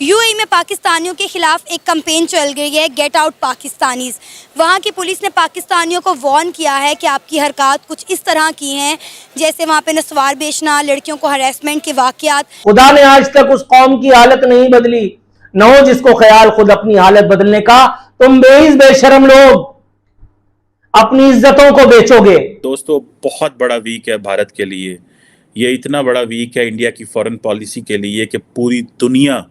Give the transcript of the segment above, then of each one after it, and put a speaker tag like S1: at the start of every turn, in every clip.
S1: UAE में पाकिस्तानियों के खिलाफ एक कैंपेन चल गई है, गेट आउट पाकिस्तानीज। वहाँ की पुलिस ने पाकिस्तानियों को वार्न किया है कि आपकी हरकत कुछ इस तरह की हैं, जैसे वहाँ पे नस्वार बेचना, लड़कियों को हरासमेंट के वाकयात।
S2: खुदा ने आज तक उस कौम की हालत नहीं बदली, न हो जिसको ख्याल खुद अपनी हालत बदलने का। तुम बेइज्जत बेशरम लोग अपनी इज्जतों को बेचोगे।
S3: दोस्तों, बहुत बड़ा वीक है भारत के लिए। ये इतना बड़ा वीक है इंडिया की फॉरेन पॉलिसी के लिए कि पूरी दुनिया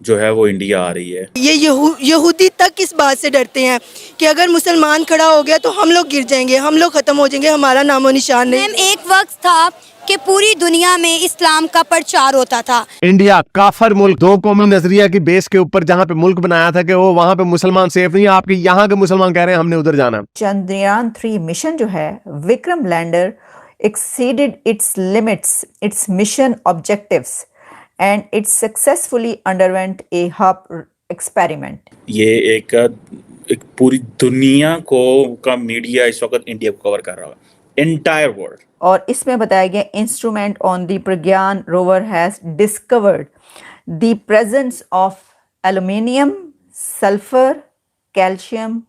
S3: जो है वो इंडिया आ रही है।
S4: ये यहूदी तक इस बात से डरते हैं कि अगर मुसलमान खड़ा हो गया तो हम लोग गिर जाएंगे, हम लोग खत्म हो जाएंगे, हमारा नामो निशान नहीं।
S1: मैम, एक वक्त था कि पूरी दुनिया में इस्लाम का प्रचार होता था।
S5: इंडिया काफर मुल्क, दो कौमी नजरिया की बेस के ऊपर जहाँ पे मुल्क बनाया था कि वो वहाँ पे मुसलमान सेफ नहीं है, आपके यहाँ के मुसलमान कह रहे हैं हमने उधर जाना।
S6: चंद्रयान 3 मिशन जो है, Vikram lander exceeded its limits, its mission objectives, and it successfully underwent a hub experiment.
S3: ये एक पूरी दुनिया का मीडिया इस वक्त इंडिया को कवर कर रहा है, एंटायर वर्ल्ड।
S6: और इसमें बताया गया instrument on the Pragyan rover has discovered the presence of aluminium, sulphur, calcium,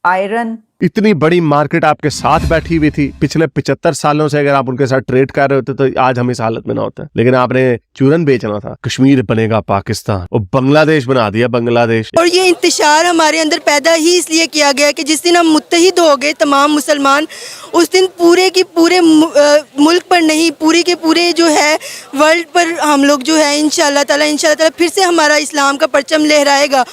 S6: iron.
S5: इतनी बड़ी मार्केट आपके साथ बैठी हुई थी पिछले 75 सालों से, अगर आप उनके साथ ट्रेड कर रहे होते तो आज हम इस हालत में ना होते। लेकिन आपने चूरन बेचना था। कश्मीर बनेगा पाकिस्तान और बांग्लादेश बना दिया बांग्लादेश।
S4: और ये इंतशार हमारे अंदर पैदा ही इसलिए किया गया कि जिस दिन हम मुत्तहिद हो गए तमाम मुसलमान, उस दिन पूरे की पूरे मुल्क पर नहीं, पूरे के पूरे जो है वर्ल्ड पर हम लोग जो है इंशाअल्लाह ताला फिर से हमारा इस्लाम का परचम लहराएगा।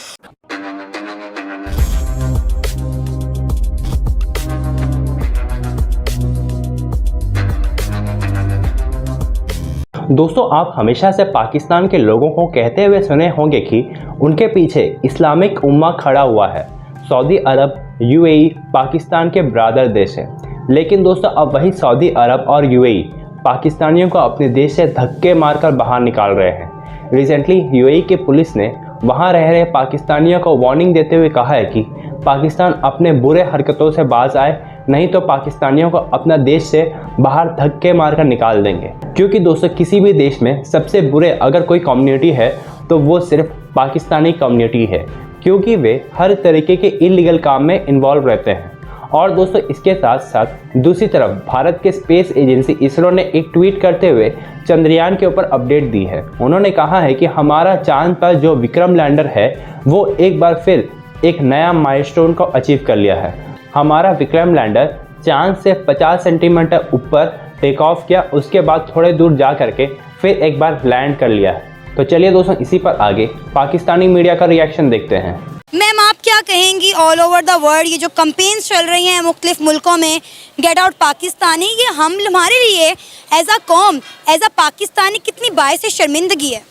S7: दोस्तों, आप हमेशा से पाकिस्तान के लोगों को कहते हुए सुने होंगे कि उनके पीछे इस्लामिक उम्मा खड़ा हुआ है। सऊदी अरब, यूएई पाकिस्तान के ब्रादर देश हैं। लेकिन दोस्तों, अब वही सऊदी अरब और यूएई पाकिस्तानियों को अपने देश से धक्के मारकर बाहर निकाल रहे हैं। रिसेंटली यूएई की पुलिस ने वहां रह रहे पाकिस्तानियों को वार्निंग देते हुए कहा है कि पाकिस्तान अपने बुरे हरकतों से बाज आए, नहीं तो पाकिस्तानियों को अपना देश से बाहर धक्के मारकर निकाल देंगे। क्योंकि दोस्तों, किसी भी देश में सबसे बुरे अगर कोई कम्युनिटी है तो वो सिर्फ पाकिस्तानी कम्युनिटी है, क्योंकि वे हर तरीके के इलीगल काम में इन्वॉल्व रहते हैं। और दोस्तों, इसके साथ साथ दूसरी तरफ भारत के स्पेस एजेंसी इसरो ने एक ट्वीट करते हुए चंद्रयान के ऊपर अपडेट दी है। उन्होंने कहा है कि हमारा चांद पर जो विक्रम लैंडर है वो एक बार फिर एक नया माइलस्टोन को अचीव कर लिया है। हमारा विक्रम लैंडर चांद से 50 सेंटीमीटर ऊपर टेक ऑफ किया, उसके बाद थोड़े दूर जा करके फिर एक बार लैंड कर लिया है। तो चलिए दोस्तों, इसी पर आगे पाकिस्तानी मीडिया का रिएक्शन देखते हैं।
S1: मैम, आप क्या कहेंगी, ऑल ओवर द वर्ल्ड ये जो कैंपेन्स चल रही हैं मुख्तलिफ मुल्कों में, गेट आउट पाकिस्तानी, ये हमारे लिए एज अ कौम, एज अ पाकिस्तानी कितनी बायस शर्मिंदगी है?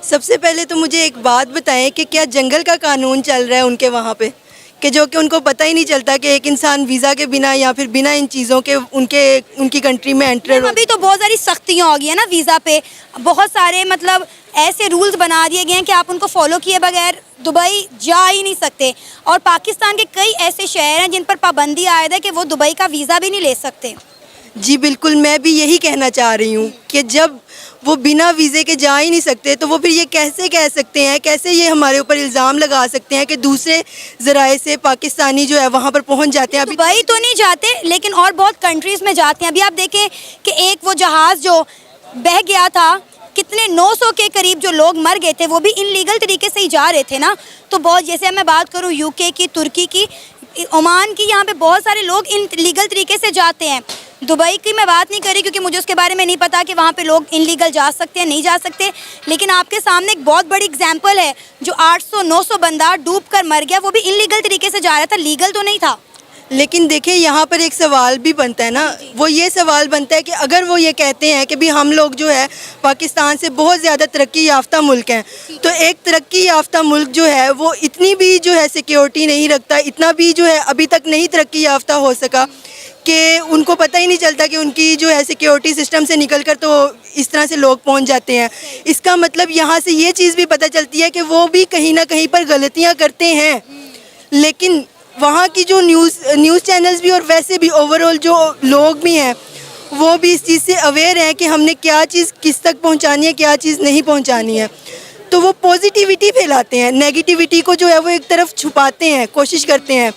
S4: सबसे पहले तो मुझे एक बात बताएं कि क्या जंगल का कानून चल रहा है उनके वहाँ पे, कि जो कि उनको पता ही नहीं चलता कि एक इंसान वीज़ा के बिना या फिर बिना इन चीज़ों के उनकी कंट्री में एंटर।
S1: अभी तो बहुत सारी सख्तियाँ हो गई है ना वीज़ा पे, बहुत सारे मतलब ऐसे रूल्स बना दिए गए हैं कि आप उनको फॉलो किए बगैर दुबई जा ही नहीं सकते। और पाकिस्तान के कई ऐसे शहर हैं जिन पर पाबंदी आयद है कि वो दुबई का वीज़ा भी नहीं ले सकते।
S4: जी बिल्कुल, मैं भी यही कहना चाह रही हूँ कि जब वो बिना वीज़े के जा ही नहीं सकते तो वो फिर ये कैसे कह सकते हैं, कैसे ये हमारे ऊपर इल्ज़ाम लगा सकते हैं कि दूसरे ज़राए से पाकिस्तानी जो है वहाँ पर पहुँच जाते हैं। अभी
S1: दुबई तो नहीं जाते, लेकिन और बहुत कंट्रीज़ में जाते हैं। अभी आप देखें कि एक वो जहाज़ जो बह गया था, कितने 900 के करीब जो लोग मर गए थे, वो भी इनलीगल तरीके से ही जा रहे थे ना। तो बहुत, जैसे मैं बात करूँ यूके की, तुर्की की, ओमान की, यहाँ पे बहुत सारे लोग इनलीगल तरीके से जाते हैं। दुबई की मैं बात नहीं करी क्योंकि मुझे उसके बारे में नहीं पता कि वहाँ पे लोग इनलीगल जा सकते हैं नहीं जा सकते। लेकिन आपके सामने एक बहुत बड़ी एग्जांपल है, जो 800-900 बंदा डूब कर मर गया, वो भी इनलीगल तरीके से जा रहा था, लीगल तो नहीं था।
S4: लेकिन देखिए, यहाँ पर एक सवाल भी बनता है ना, वो ये सवाल बनता है कि अगर वो ये कहते हैं कि भी हम लोग जो है पाकिस्तान से बहुत ज़्यादा तरक्की याफ्ता मुल्क हैं, तो एक तरक्की याफ्ता मुल्क जो है वो इतनी भी जो है सिक्योरिटी नहीं रखता, इतना भी जो है अभी तक नहीं तरक्की याफ्ता हो सका कि उनको पता ही नहीं चलता कि उनकी जो है सिक्योरिटी सिस्टम से निकलकर तो इस तरह से लोग पहुंच जाते हैं। इसका मतलब यहाँ से ये चीज़ भी पता चलती है कि वो भी कहीं ना कहीं पर गलतियाँ करते हैं। लेकिन वहाँ की जो न्यूज़ चैनल्स भी और वैसे भी ओवरऑल जो लोग भी हैं वो भी इस चीज़ से अवेयर हैं कि हमने क्या चीज़ किस तक पहुँचानी है, क्या चीज़ नहीं पहुँचानी है। तो वो पॉजिटिविटी फैलाते हैं, नेगेटिविटी को जो है वो एक तरफ छुपाते हैं, कोशिश करते हैं।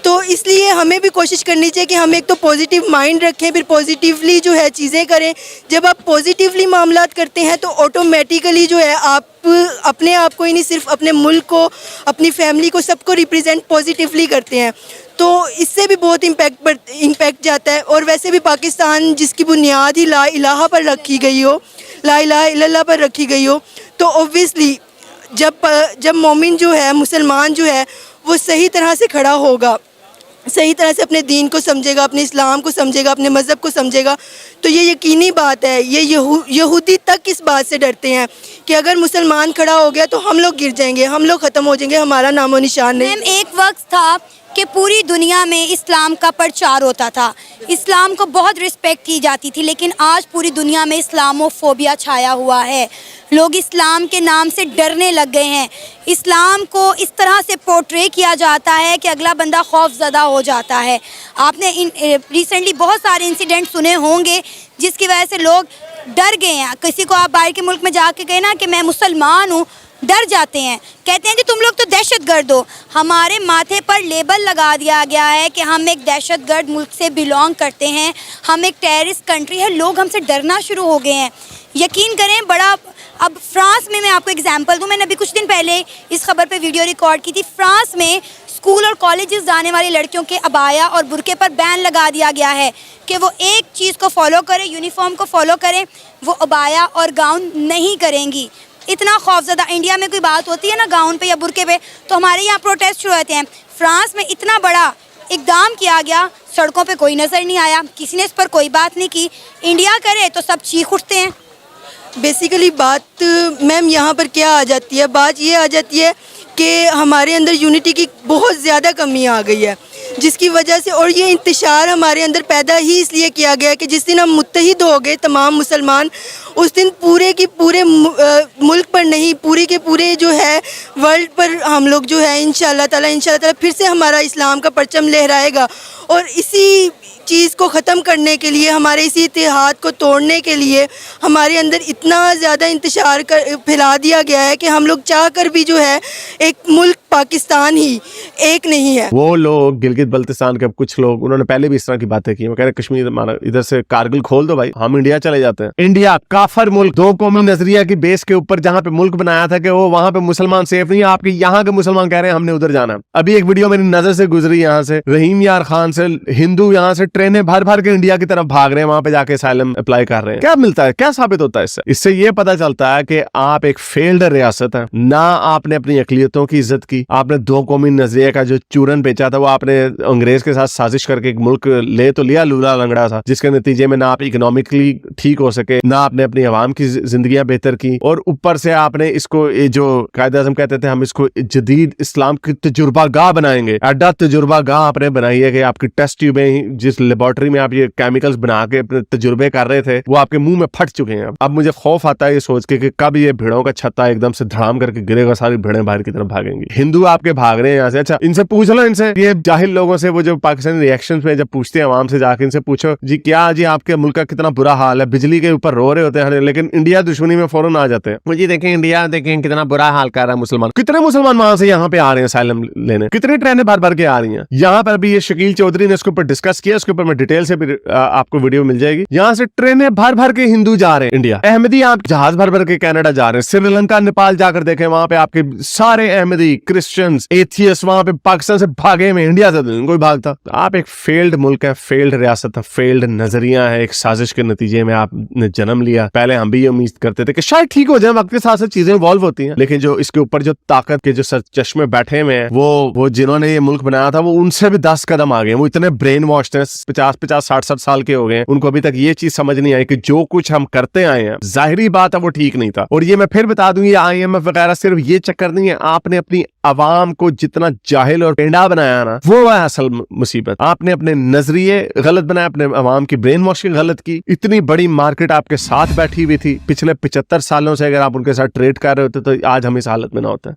S4: तो इसलिए हमें भी कोशिश करनी चाहिए कि हम एक तो पॉजिटिव माइंड रखें, फिर पॉजिटिवली जो है चीज़ें करें। जब आप पॉजिटिवली मामलात करते हैं तो ऑटोमेटिकली जो है आप अपने आप को ही नहीं, सिर्फ अपने मुल्क को, अपनी फैमिली को, सबको रिप्रेजेंट पॉजिटिवली करते हैं। तो इससे भी बहुत इम्पैक्ट जाता है। और वैसे भी पाकिस्तान जिसकी बुनियाद ही ला इलाहा पर रखी गई हो, ला इलाहा इल्लल्लाह पर रखी गई हो, तो ऑब्वियसली जब मोमिन जो है, मुसलमान जो है, वो सही तरह से खड़ा होगा, सही तरह से अपने दीन को समझेगा, अपने इस्लाम को समझेगा, अपने मज़हब को समझेगा, तो ये यकीनी बात है। ये यहूदी तक इस बात से डरते हैं कि अगर मुसलमान खड़ा हो गया तो हम लोग गिर जाएंगे, हम लोग ख़त्म हो जाएंगे, हमारा नामो निशान नहीं।
S1: मैम, एक वक्त था कि पूरी दुनिया में इस्लाम का प्रचार होता था, इस्लाम को बहुत रिस्पेक्ट की जाती थी, लेकिन आज पूरी दुनिया में इस्लामोफोबिया छाया हुआ है। लोग इस्लाम के नाम से डरने लग गए हैं। इस्लाम को इस तरह से पोर्ट्रे किया जाता है कि अगला बंदा खौफज़दा हो जाता है। आपने रिसेंटली बहुत सारे इंसिडेंट सुने होंगे जिसकी वजह से लोग डर गए हैं। किसी को आप बाहर के मुल्क में जाके कहे ना कि मैं मुसलमान हूँ, डर जाते हैं, कहते हैं कि तुम लोग तो दहशतगर्द हो। हमारे माथे पर लेबल लगा दिया गया है कि हम एक दहशतगर्द मुल्क से बिलोंग करते हैं, हम एक टेररिस्ट कंट्री है। लोग हमसे डरना शुरू हो गए हैं। यकीन करें, बड़ा अब फ्रांस में मैं आपको एग्जांपल दूं, मैंने अभी कुछ दिन पहले इस खबर पे वीडियो रिकॉर्ड की थी। फ्रांस में स्कूल और कॉलेजेस जाने वाली लड़कियों के अबाया और बुरके पर बैन लगा दिया गया है कि वो एक चीज़ को फॉलो करें, यूनिफॉर्म को फॉलो करें, वो अबाया और गाउन नहीं करेंगी। इतना खौफज़दा, इंडिया में कोई बात होती है ना गाउन पे या बुरके पे, तो हमारे यहाँ प्रोटेस्ट शुरू होते हैं। फ्रांस में इतना बड़ा इक़दाम किया गया, सड़कों पे कोई नज़र नहीं आया, किसी ने इस पर कोई बात नहीं की। इंडिया करे तो सब चीख उठते हैं।
S4: बेसिकली बात मैम यहाँ पर क्या आ जाती है, बात ये आ जाती है कि हमारे अंदर यूनिटी की बहुत ज़्यादा कमी आ गई है, जिसकी वजह से, और ये इंतशार हमारे अंदर पैदा ही इसलिए किया गया कि जिस दिन हम मुत्तहिद हो गए तमाम मुसलमान, उस दिन पूरे की पूरे मुल्क पर नहीं, पूरी के पूरे जो है वर्ल्ड पर हम लोग जो है इंशाअल्लाह ताला फिर से हमारा इस्लाम का परचम लहराएगा। और इसी चीज़ को ख़त्म करने के लिए, हमारे इसी इतिहाद को तोड़ने के लिए हमारे अंदर इतना ज़्यादा इंतशार फैला दिया गया है कि हम लोग चाह कर भी जो है एक मुल्क पाकिस्तान ही एक नहीं है।
S5: वो लोग गिलगित बल्तिस्तान के कुछ लोग, उन्होंने पहले भी इस तरह की बातें की। वो कह रहे कश्मीर हमारा, इधर से कारगिल खोल दो भाई, हम इंडिया चले जाते हैं। इंडिया काफर मुल्क, दो कौमी नजरिया की बेस के ऊपर जहाँ पे मुल्क बनाया था कि वो वहाँ पे मुसलमान सेफ नहीं है, आपके यहाँ के मुसलमान कह रहे हैं हमने उधर जाना। अभी एक वीडियो मेरी नजर से गुजरी, यहाँ से रहीम यार खान से हिंदू यहाँ से ट्रेनें भर भर के इंडिया की तरफ भाग रहे हैं, वहां पे जाके असाइलम अप्लाई कर रहे हैं। क्या मिलता है, क्या साबित होता है इससे? इससे ये पता चलता है कि आप एक फेल्ड रियासत है। ना आपने अपनी अकलियतों की इज्जत की, आपने दो कौमी नजरिए का जो चूरन बेचा था, वो आपने अंग्रेज के साथ साजिश करके एक मुल्क ले तो लिया, लूला लंगड़ा था, जिसके नतीजे में ना आप इकोनॉमिकली ठीक हो सके, ना आपने अपनी आवाम की जिंदगियां बेहतर की, और ऊपर से आपने इसको, ये जो कायदे आज़म कहते थे हम इसको जदीद इस्लाम की तजुर्बा गाह बनाएंगे, अड्डा तजुर्बा गाह आपने बनाई है कि आपकी टेस्ट ट्यूबें, जिस लेबोरेटरी में आप ये केमिकल्स बना के अपने तजुर्बे कर रहे थे, वो आपके मुंह में फट चुके हैं। अब मुझे खौफ आता है ये सोच के कि कब ये भेड़ों का छत्ता एकदम से धड़ाम करके गिरेगा, सारी भेड़ें बाहर की तरफ भागेंगी। हिंदू आपके भाग रहे हैं यहाँ से। अच्छा, इनसे पूछ लो, इनसे, ये जाहिल लोगों से, वो जो पाकिस्तानी रिएक्शंस में जब पूछते हैं आवाम से, जाके इनसे पूछो जी क्या जी आपके मुल्क का कितना बुरा हाल है, बिजली के ऊपर रो रहे होते हैं, लेकिन इंडिया दुश्मनी में फौरन आ जाते हैं। मुझे देखें इंडिया, देखें कितना बुरा हाल कर रहा है मुसलमान। कितने मुसलमान वहां से यहाँ पे आ रहे हैं असाइलम लेने, कितनी ट्रेनें भर भर के आ रही हैं। यहाँ पर भी ये शकील चौधरी ने इसके ऊपर डिस्कस किया, उसके ऊपर मैं डिटेल से भी आपको वीडियो मिल जाएगी। यहाँ से ट्रेनें भर भर के हिंदू जा रहे हैं इंडिया। अहमदी आप जहाज भर भर के कनाडा जा रहे हैं। श्रीलंका, नेपाल जाकर देखें, वहां पे आपके सारे अहमदी, क्रिश्चियंस, एथियस्ट वहां पे पाकिस्तान से भागे में, इंडिया से कोई भागता। आप एक फेल्ड मुल्क है, फेल्ड रियासत है, फेल्ड नजरिया है, एक साजिश के नतीजे में आपने जन्म लिया। पहले हम भी ये उम्मीद करते थे कि शायद ठीक हो जाए, वक्त के साथ साथ चीजें इवॉल्व होती हैं, लेकिन जो इसके ऊपर जो ताकत के जो चश्मे बैठे हुए हैं, वो जिन्होंने ये मुल्क बनाया था, वो उनसे भी 10 कदम आ गए। वो इतने ब्रेन वॉश थे, 50-50, 60-60 साल के हो गए, उनको अभी तक ये चीज समझ नहीं आई कि जो कुछ हम करते आए हैं, जाहिरी बात है वो ठीक नहीं था। और ये मैं फिर बता दूं, ये IMF वगैरह सिर्फ ये चक्कर नहीं है, आपने अपनी अवाम को जितना जाहिल और पेंडा बनाया ना, वो है असल मुसीबत। आपने अपने नजरिए गलत बनाए, अपने अवाम की ब्रेन वॉशिंग गलत की। इतनी बड़ी मार्केट आपके साथ बैठी हुई थी पिछले 75 सालों से, अगर आप उनके साथ ट्रेड कर रहे होते तो आज हम इस हालत में ना होते।